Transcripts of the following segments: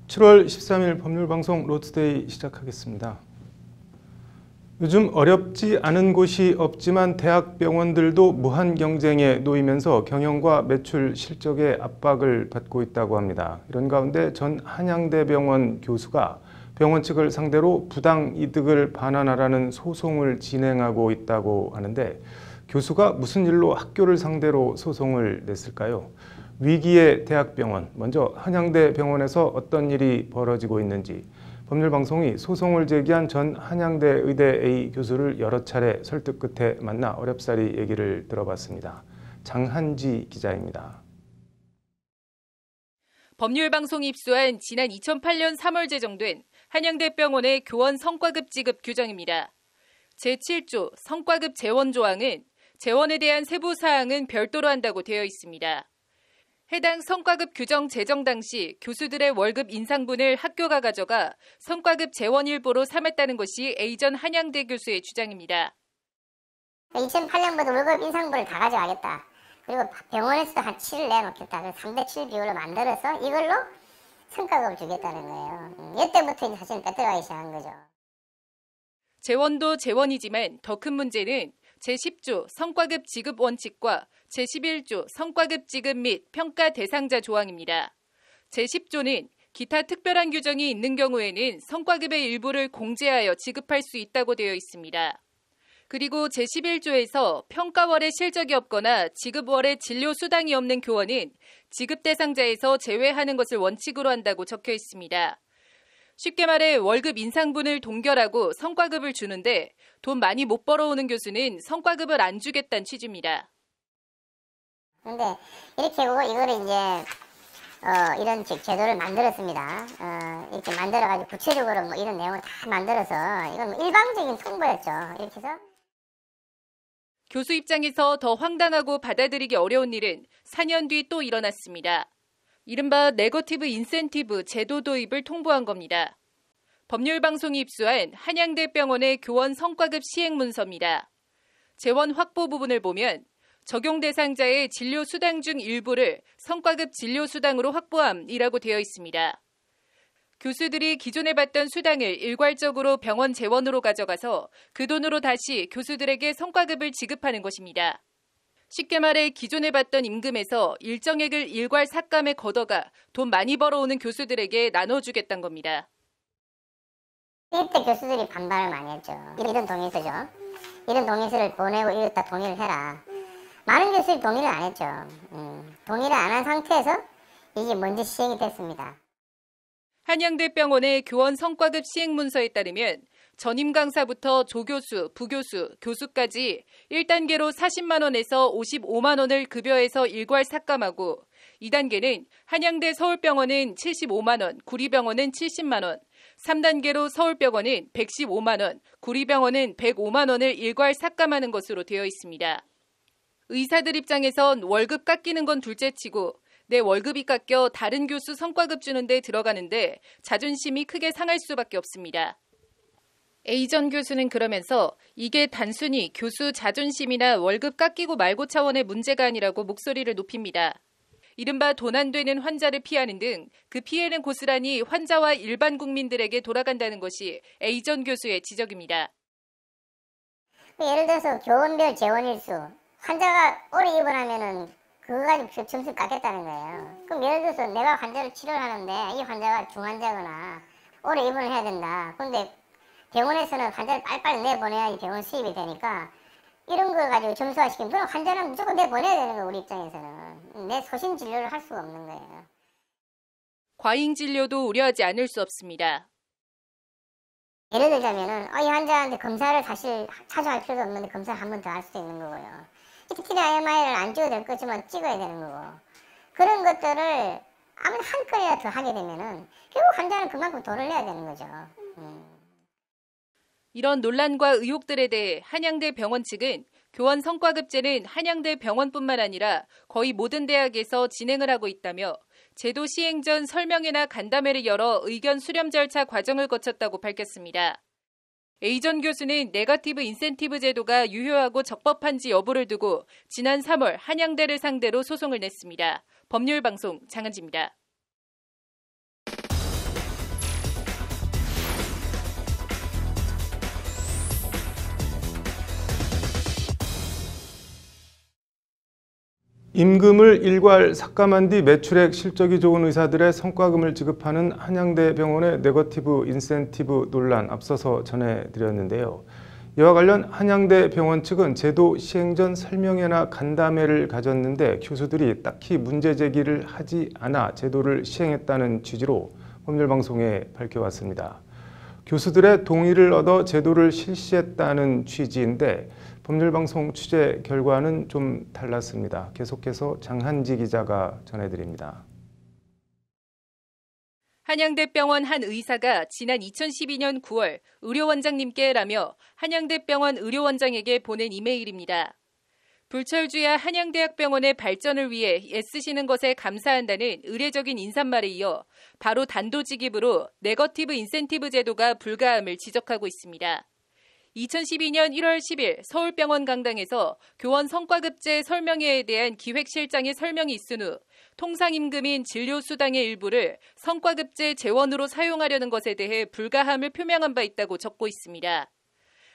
7월 13일 법률방송 로투데이 시작하겠습니다. 요즘 어렵지 않은 곳이 없지만 대학병원들도 무한 경쟁에 놓이면서 경영과 매출 실적에 압박을 받고 있다고 합니다. 이런 가운데 전 한양대병원 교수가 병원 측을 상대로 부당 이득을 반환하라는 소송을 진행하고 있다고 하는데, 교수가 무슨 일로 학교를 상대로 소송을 냈을까요? 위기의 대학병원, 먼저 한양대병원에서 어떤 일이 벌어지고 있는지, 법률방송이 소송을 제기한 전 한양대 의대 A 교수를 여러 차례 설득 끝에 만나 어렵사리 얘기를 들어봤습니다. 장한지 기자입니다. 법률방송이 입수한 지난 2008년 3월 제정된 한양대병원의 교원 성과급 지급 규정입니다. 제7조 성과급 재원 조항은 재원에 대한 세부 사항은 별도로 한다고 되어 있습니다. 해당 성과급 규정 제정 당시 교수들의 월급 인상분을 학교가 가져가 성과급 재원 일부로 삼았다는 것이 A 전 한양대 교수의 주장입니다. 2008년부터 월급 인상분을 다 가져가겠다. 그리고 병원에서도 한 7을 내놓겠다. 그래서 3대7 비율로 만들어서 이걸로 성과급을 주겠다는 거예요. 이때부터 이제 사실 빼들어가기 시작한 거죠. 재원도 재원이지만 더 큰 문제는 제10조 성과급 지급 원칙과 제11조 성과급 지급 및 평가 대상자 조항입니다. 제10조는 기타 특별한 규정이 있는 경우에는 성과급의 일부를 공제하여 지급할 수 있다고 되어 있습니다. 그리고 제11조에서 평가월에 실적이 없거나 지급월에 진료 수당이 없는 교원은 지급 대상자에서 제외하는 것을 원칙으로 한다고 적혀 있습니다. 쉽게 말해 월급 인상분을 동결하고 성과급을 주는데 돈 많이 못 벌어오는 교수는 성과급을 안 주겠다는 취지입니다. 그런데 이렇게 하고 이거를 이제 이런 제도를 만들었습니다. 이렇게 만들어가지고 구체적으로 뭐 이런 내용을 다 만들어서 이건 뭐 일방적인 통보였죠. 이렇게 해서 교수 입장에서 더 황당하고 받아들이기 어려운 일은 4년 뒤 또 일어났습니다. 이른바 네거티브 인센티브 제도 도입을 통보한 겁니다. 법률방송이 입수한 한양대병원의 교원 성과급 시행 문서입니다. 재원 확보 부분을 보면 적용 대상자의 진료 수당 중 일부를 성과급 진료 수당으로 확보함이라고 되어 있습니다. 교수들이 기존에 받던 수당을 일괄적으로 병원 재원으로 가져가서 그 돈으로 다시 교수들에게 성과급을 지급하는 것입니다. 쉽게 말해 기존에 받던 임금에서 일정액을 일괄 삭감해 걷어가 돈 많이 벌어오는 교수들에게 나눠주겠다는 겁니다. 이때 교수들이 반발을 많이 했죠. 이런 동의서죠. 이런 동의서를 보내고 이렇다 동의를 해라. 많은 교수들이 동의를 안 했죠. 동의를 안 한 상태에서 이게 먼저 시행이 됐습니다. 한양대병원의 교원 성과급 시행 문서에 따르면 전임 강사부터 조교수, 부교수, 교수까지 1단계로 40만 원에서 55만 원을 급여에서 일괄 삭감하고 2단계는 한양대 서울병원은 75만 원, 구리병원은 70만 원, 3단계로 서울병원은 115만 원, 구리병원은 105만 원을 일괄 삭감하는 것으로 되어 있습니다. 의사들 입장에선 월급 깎이는 건 둘째치고 내 월급이 깎여 다른 교수 성과급 주는데 들어가는데 자존심이 크게 상할 수밖에 없습니다. A 전 교수는 그러면서 이게 단순히 교수 자존심이나 월급 깎이고 말고 차원의 문제가 아니라고 목소리를 높입니다. 이른바 돈 안 되는 환자를 피하는 등 그 피해는 고스란히 환자와 일반 국민들에게 돌아간다는 것이 A 전 교수의 지적입니다. 예를 들어서 교원별 재원일수, 환자가 오래 입원하면은 그거 가지고 점수 깎겠다는 거예요. 그럼 예를 들어서 내가 환자를 치료를 하는데 이 환자가 중환자거나 오래 입원을 해야 된다. 그런데 병원에서는 환자를 빨리빨리 내보내야지 병원 수입이 되니까 이런 거 가지고 점수화시키면 그럼 환자는 무조건 내보내야 되는 거예요. 우리 입장에서는. 내 소신 진료를 할 수가 없는 거예요. 과잉 진료도 우려하지 않을 수 없습니다. 예를 들자면은 이 환자한테 검사를 사실 자주 할 필요도 없는데 검사를 한 번 더 할 수도 있는 거고요. TMI를 안 찍어도 될 거지만 찍어야 되는 거고, 그런 것들을 아무리 한 건이라도 더 하게 되면은 결국 환자는 그만큼 돈을 내야 되는 거죠. 이런 논란과 의혹들에 대해 한양대 병원 측은 교원 성과급제는 한양대 병원뿐만 아니라 거의 모든 대학에서 진행을 하고 있다며 제도 시행 전 설명회나 간담회를 열어 의견 수렴 절차 과정을 거쳤다고 밝혔습니다. A 전 교수는 네거티브 인센티브 제도가 유효하고 적법한지 여부를 두고 지난 3월 한양대를 상대로 소송을 냈습니다. 법률방송 장은지입니다. 임금을 일괄 삭감한 뒤 매출액 실적이 좋은 의사들의 성과금을 지급하는 한양대 병원의 네거티브 인센티브 논란 앞서서 전해드렸는데요. 이와 관련 한양대 병원 측은 제도 시행 전 설명회나 간담회를 가졌는데 교수들이 딱히 문제 제기를 하지 않아 제도를 시행했다는 취지로 법률방송에 밝혀왔습니다. 교수들의 동의를 얻어 제도를 실시했다는 취지인데 법률방송 취재 결과는 좀 달랐습니다. 계속해서 장한지 기자가 전해드립니다. 한양대병원 한 의사가 지난 2012년 9월 의료원장님께라며 한양대병원 의료원장에게 보낸 이메일입니다. 불철주야 한양대학병원의 발전을 위해 애쓰시는 것에 감사한다는 의례적인 인사말에 이어 바로 단도직입으로 네거티브 인센티브 제도가 불가함을 지적하고 있습니다. 2012년 1월 10일 서울병원 강당에서 교원 성과급제 설명회에 대한 기획실장의 설명이 있은 후 통상임금인 진료수당의 일부를 성과급제 재원으로 사용하려는 것에 대해 불가함을 표명한 바 있다고 적고 있습니다.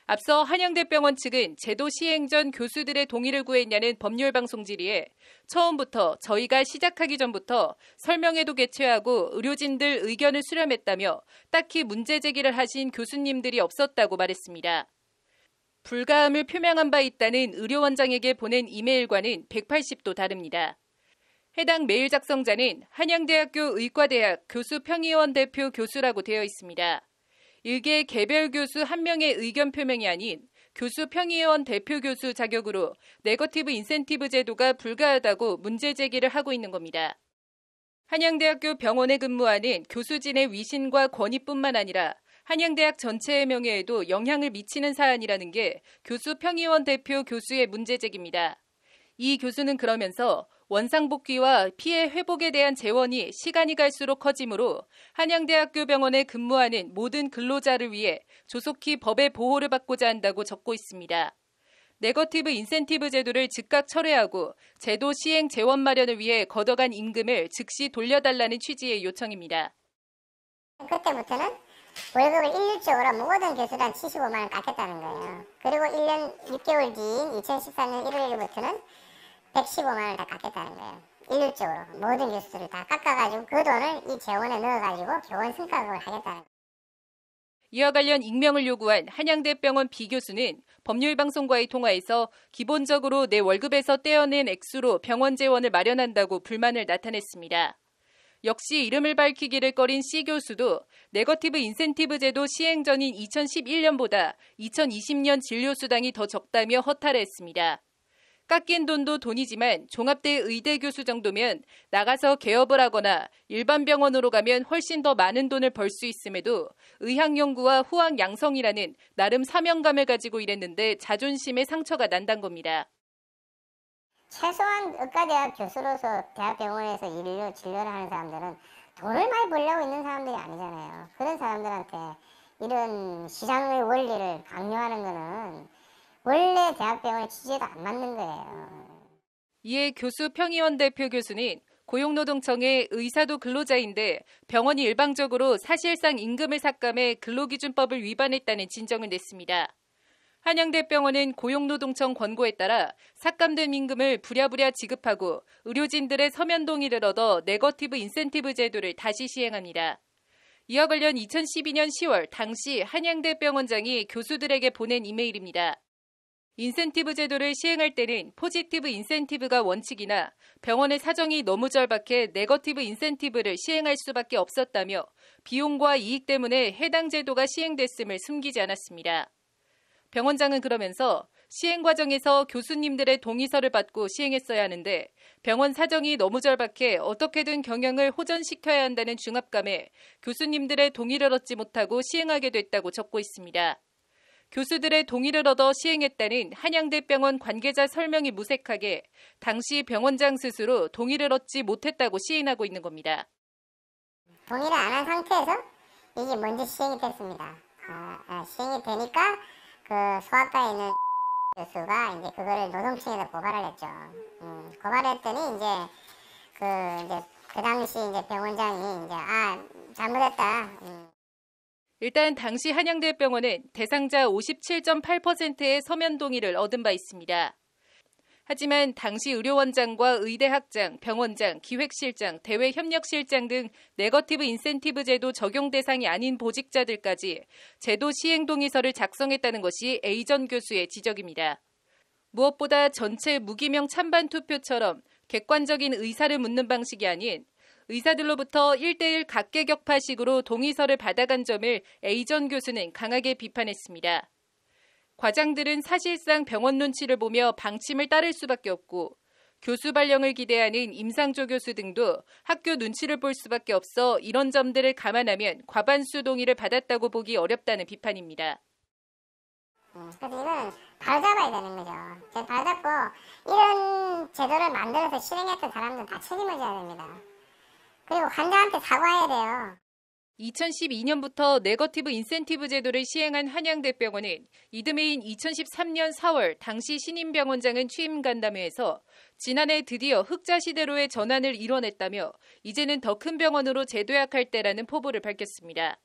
앞서 한양대병원 측은 제도 시행 전 교수들의 동의를 구했냐는 법률방송 질의에 처음부터 저희가 시작하기 전부터 설명회도 개최하고 의료진들 의견을 수렴했다며 딱히 문제 제기를 하신 교수님들이 없었다고 말했습니다. 불가함을 표명한 바 있다는 의료원장에게 보낸 이메일과는 180도 다릅니다. 해당 메일 작성자는 한양대학교 의과대학 교수평의원 대표 교수라고 되어 있습니다. 일개 개별 교수 한 명의 의견 표명이 아닌 교수평의원 대표 교수 자격으로 네거티브 인센티브 제도가 불가하다고 문제 제기를 하고 있는 겁니다. 한양대학교 병원에 근무하는 교수진의 위신과 권위뿐만 아니라 한양대학 전체의 명예에도 영향을 미치는 사안이라는 게 교수평의원 대표 교수의 문제 제기입니다. 이 교수는 그러면서 원상복귀와 피해 회복에 대한 재원이 시간이 갈수록 커지므로 한양대학교 병원에 근무하는 모든 근로자를 위해 조속히 법의 보호를 받고자 한다고 적고 있습니다. 네거티브 인센티브 제도를 즉각 철회하고 제도 시행 재원 마련을 위해 걷어간 임금을 즉시 돌려달라는 취지의 요청입니다. 그때부터는 월급을 일률적으로 모든 교수단 75만 원 깎겠다는 거예요. 그리고 1년 6개월 뒤인 2014년 1월 1일부터는 115만 원을 다 깎겠다는 거예요. 일률적으로 모든 교수들을 다 깎아가지고 그 돈을 이 재원에 넣어가지고 교원 성과급을 하겠다는 거예요. 이와 관련 익명을 요구한 한양대병원 B교수는 법률방송과의 통화에서 기본적으로 내 월급에서 떼어낸 액수로 병원 재원을 마련한다고 불만을 나타냈습니다. 역시 이름을 밝히기를 꺼린 C교수도 네거티브 인센티브 제도 시행 전인 2011년보다 2020년 진료수당이 더 적다며 허탈해 했습니다. 깎인 돈도 돈이지만 종합대 의대 교수 정도면 나가서 개업을 하거나 일반 병원으로 가면 훨씬 더 많은 돈을 벌 수 있음에도 의학연구와 후학 양성이라는 나름 사명감을 가지고 일했는데 자존심에 상처가 난단 겁니다. 최소한 의과대학 교수로서 대학병원에서 진료를 하는 사람들은 돈을 많이 벌려고 있는 사람들이 아니잖아요. 그런 사람들한테 이런 시장의 원리를 강요하는 거는 원래 대학병원의 취지에도 안 맞는 거예요. 이에 교수평의원 대표 교수는 고용노동청의 의사도 근로자인데 병원이 일방적으로 사실상 임금을 삭감해 근로기준법을 위반했다는 진정을 냈습니다. 한양대병원은 고용노동청 권고에 따라 삭감된 임금을 부랴부랴 지급하고 의료진들의 서면 동의를 얻어 네거티브 인센티브 제도를 다시 시행합니다. 이와 관련 2012년 10월 당시 한양대병원장이 교수들에게 보낸 이메일입니다. 인센티브 제도를 시행할 때는 포지티브 인센티브가 원칙이나 병원의 사정이 너무 절박해 네거티브 인센티브를 시행할 수밖에 없었다며 비용과 이익 때문에 해당 제도가 시행됐음을 숨기지 않았습니다. 병원장은 그러면서 시행 과정에서 교수님들의 동의서를 받고 시행했어야 하는데 병원 사정이 너무 절박해 어떻게든 경영을 호전시켜야 한다는 중압감에 교수님들의 동의를 얻지 못하고 시행하게 됐다고 적고 있습니다. 교수들의 동의를 얻어 시행했다는 한양대병원 관계자 설명이 무색하게 당시 병원장 스스로 동의를 얻지 못했다고 시인하고 있는 겁니다. 동의를 안 한 상태에서 이게 먼저 시행이 됐습니다. 시행이 되니까 그 소아과에 있는 교수가 이제 그거를 노동청에다 고발을 했죠. 고발했더니 그 당시 이제 병원장이 잘못했다. 일단 당시 한양대병원은 대상자 57.8%의 서면 동의를 얻은 바 있습니다. 하지만 당시 의료원장과 의대학장, 병원장, 기획실장, 대외협력실장 등 네거티브 인센티브 제도 적용 대상이 아닌 보직자들까지 제도 시행 동의서를 작성했다는 것이 A 전 교수의 지적입니다. 무엇보다 전체 무기명 찬반 투표처럼 객관적인 의사를 묻는 방식이 아닌 의사들로부터 1대1 각계격파식으로 동의서를 받아간 점을 A 전 교수는 강하게 비판했습니다. 과장들은 사실상 병원 눈치를 보며 방침을 따를 수밖에 없고 교수 발령을 기대하는 임상조 교수 등도 학교 눈치를 볼 수밖에 없어 이런 점들을 감안하면 과반수 동의를 받았다고 보기 어렵다는 비판입니다. 그래서 이거는 바로 잡아야 되는 거죠. 그래서 바로 잡고 이런 제도를 만들어서 실행했던 사람들은 다 책임을 져야 됩니다. 그리고 환자한테 사과해야 돼요. 2012년부터 네거티브 인센티브 제도를 시행한 한양대병원은 이듬해인 2013년 4월 당시 신임 병원장은 취임 간담회에서 지난해 드디어 흑자 시대로의 전환을 이뤄냈다며 이제는 더 큰 병원으로 재도약할 때라는 포부를 밝혔습니다.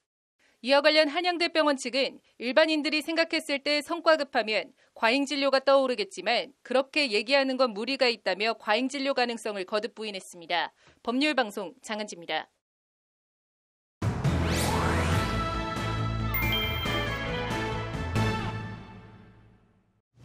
이와 관련 한양대병원 측은 일반인들이 생각했을 때 성과급하면 과잉진료가 떠오르겠지만 그렇게 얘기하는 건 무리가 있다며 과잉진료 가능성을 거듭 부인했습니다. 법률방송 장은지입니다.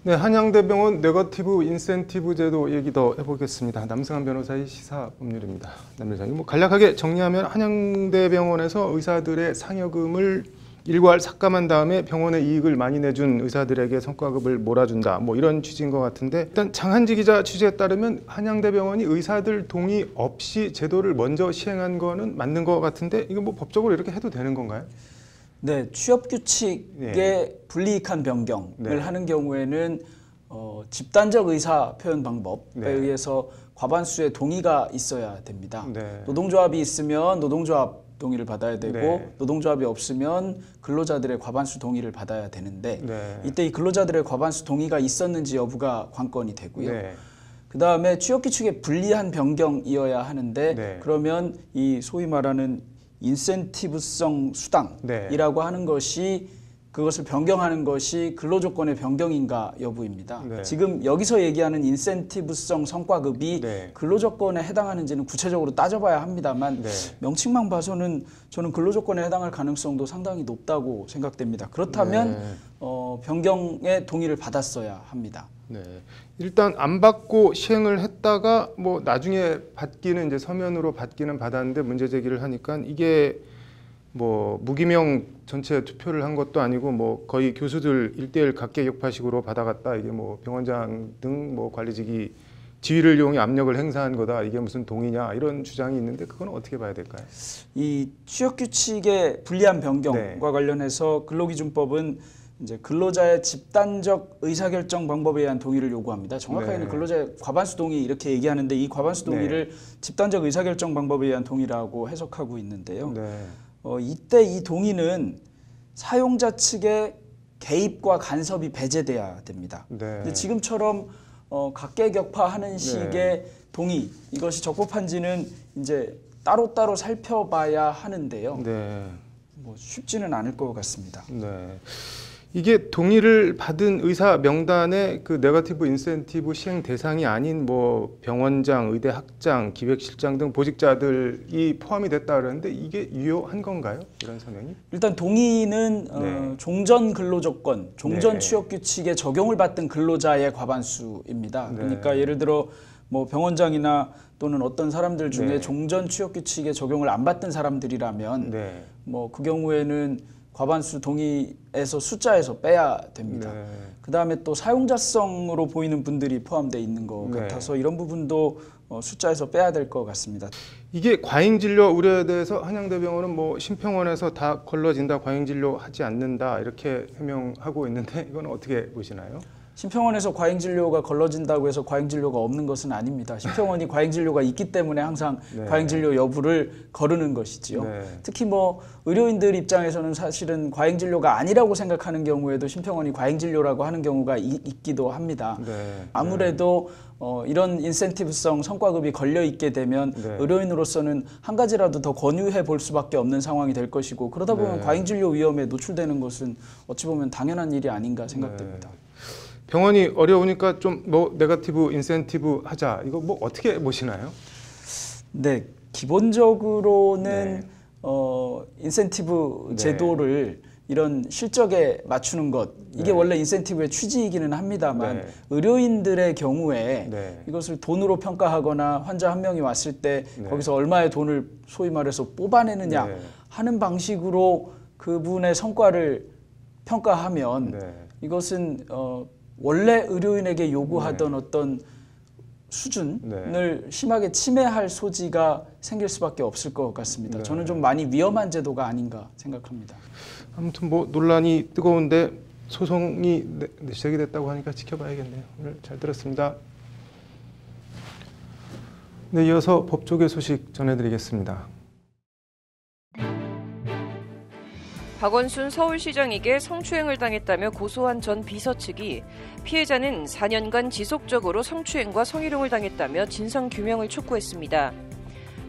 네, 한양대병원 네거티브 인센티브 제도 얘기 더 해보겠습니다. 남승환 변호사의 시사법률입니다. 남 변호사님, 간략하게 정리하면 한양대병원에서 의사들의 상여금을 일괄 삭감한 다음에 병원의 이익을 많이 내준 의사들에게 성과급을 몰아준다. 뭐 이런 취지인 것 같은데, 일단 장한지 기자 취재에 따르면 한양대병원이 의사들 동의 없이 제도를 먼저 시행한 거는 맞는 것 같은데, 이거 뭐 법적으로 이렇게 해도 되는 건가요? 네, 취업 규칙의 불이익한 변경을 하는 경우에는 집단적 의사 표현 방법에 의해서 과반수의 동의가 있어야 됩니다. 노동조합이 있으면 노동조합 동의를 받아야 되고 노동조합이 없으면 근로자들의 과반수 동의를 받아야 되는데 이때 이 근로자들의 과반수 동의가 있었는지 여부가 관건이 되고요. 그 다음에 취업 규칙의 불리한 변경이어야 하는데 그러면 이 소위 말하는 인센티브성 수당이라고 하는 것이 그것을 변경하는 것이 근로조건의 변경인가 여부입니다. 지금 여기서 얘기하는 인센티브성 성과급이 근로조건에 해당하는지는 구체적으로 따져봐야 합니다만 명칭만 봐서는 저는 근로조건에 해당할 가능성도 상당히 높다고 생각됩니다. 그렇다면 변경의 동의를 받았어야 합니다. 일단 안 받고 시행을 했다가 뭐 나중에 받기는 이제 서면으로 받기는 받았는데 문제 제기를 하니까 이게 뭐 무기명 전체 투표를 한 것도 아니고 뭐 거의 교수들 1대1 각계격파식으로 받아갔다. 이게 뭐 병원장 등 뭐 관리직이 지위를 이용해 압력을 행사한 거다. 이게 무슨 동의냐 이런 주장이 있는데 그건 어떻게 봐야 될까요? 이 취업 규칙의 불리한 변경과 관련해서 근로기준법은 이제 근로자의 집단적 의사결정 방법에 의한 동의를 요구합니다. 정확하게는 근로자의 과반수 동의 이렇게 얘기하는데 이 과반수 동의를 집단적 의사결정 방법에 의한 동의라고 해석하고 있는데요. 이때 이 동의는 사용자 측의 개입과 간섭이 배제돼야 됩니다. 근데 지금처럼 각계격파하는 식의 동의 이것이 적법한지는 이제 따로따로 살펴봐야 하는데요. 뭐 쉽지는 않을 것 같습니다. 이게 동의를 받은 의사 명단에 그 네거티브 인센티브 시행 대상이 아닌 뭐 병원장, 의대 학장, 기획실장 등 보직자들이 포함이 됐다 그러는데 이게 유효한 건가요? 이런 서명이? 일단 동의는 종전 근로조건, 종전 취업 규칙에 적용을 받던 근로자의 과반수입니다. 그러니까 예를 들어 뭐 병원장이나 또는 어떤 사람들 중에 종전 취업 규칙에 적용을 안 받던 사람들이라면 뭐 그 경우에는 과반수 동의에서 숫자에서 빼야 됩니다. 그 다음에 또 사용자성으로 보이는 분들이 포함되어 있는 것 같아서 이런 부분도 숫자에서 빼야 될 것 같습니다. 이게 과잉진료 우려에 대해서 한양대병원은 뭐 심평원에서 다 걸러진다, 과잉진료 하지 않는다 이렇게 해명하고 있는데 이건 어떻게 보시나요? 심평원에서 과잉진료가 걸러진다고 해서 과잉진료가 없는 것은 아닙니다. 심평원이 과잉진료가 있기 때문에 항상 과잉진료 여부를 거르는 것이지요. 특히 뭐 의료인들 입장에서는 사실은 과잉진료가 아니라고 생각하는 경우에도 심평원이 과잉진료라고 하는 경우가 있기도 합니다. 아무래도 이런 인센티브성 성과급이 걸려있게 되면 의료인으로서는 한 가지라도 더 권유해 볼 수밖에 없는 상황이 될 것이고 그러다 보면 과잉진료 위험에 노출되는 것은 어찌 보면 당연한 일이 아닌가 생각됩니다. 병원이 어려우니까 좀 뭐 네거티브 인센티브 하자. 이거 뭐 어떻게 보시나요? 네, 기본적으로는 네. 인센티브 네. 제도를 이런 실적에 맞추는 것, 이게 네. 원래 인센티브의 취지이기는 합니다만 네. 의료인들의 경우에 네. 이것을 돈으로 평가하거나 환자 한 명이 왔을 때 네. 거기서 얼마의 돈을 소위 말해서 뽑아내느냐 네. 하는 방식으로 그분의 성과를 평가하면 네. 이것은 원래 의료인에게 요구하던 네. 어떤 수준을 심하게 침해할 소지가 생길 수밖에 없을 것 같습니다. 네. 저는 좀 많이 위험한 제도가 아닌가 생각합니다. 아무튼 뭐 논란이 뜨거운데 소송이 시작이 됐다고 하니까 지켜봐야겠네요. 오늘 잘 들었습니다. 네, 이어서 법조계 소식 전해드리겠습니다. 박원순 서울시장에게 성추행을 당했다며 고소한 전 비서 측이 피해자는 4년간 지속적으로 성추행과 성희롱을 당했다며 진상규명을 촉구했습니다.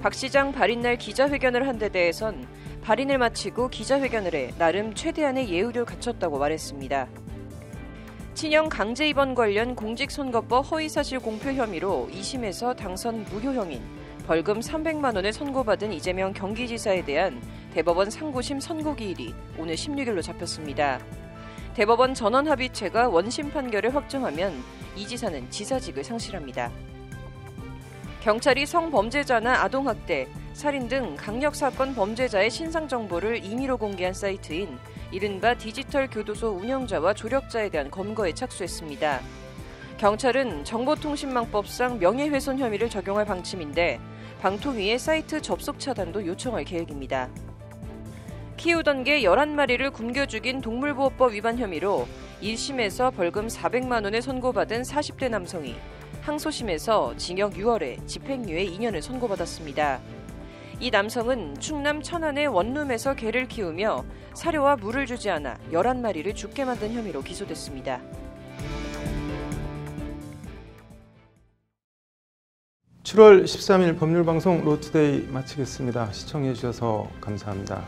박 시장 발인날 기자회견을 한 데 대해선 발인을 마치고 기자회견을 해 나름 최대한의 예의를 갖췄다고 말했습니다. 친형 강제 입원 관련 공직선거법 허위사실 공표 혐의로 2심에서 당선 무효형인 벌금 300만 원을 선고받은 이재명 경기지사에 대한 대법원 상고심 선고기일이 오늘 16일로 잡혔습니다. 대법원 전원합의체가 원심 판결을 확정하면 이 지사는 지사직을 상실합니다. 경찰이 성범죄자나 아동학대, 살인 등 강력사건 범죄자의 신상정보를 임의로 공개한 사이트인 이른바 디지털 교도소 운영자와 조력자에 대한 검거에 착수했습니다. 경찰은 정보통신망법상 명예훼손 혐의를 적용할 방침인데 방통위에 사이트 접속 차단도 요청할 계획입니다. 키우던 개 11마리를 굶겨 죽인 동물보호법 위반 혐의로 1심에서 벌금 400만 원을 선고받은 40대 남성이 항소심에서 징역 6월에 집행유예 2년을 선고받았습니다. 이 남성은 충남 천안의 원룸에서 개를 키우며 사료와 물을 주지 않아 11마리를 죽게 만든 혐의로 기소됐습니다. (7월 13일) 법률방송 로투데이 마치겠습니다. 시청해 주셔서 감사합니다.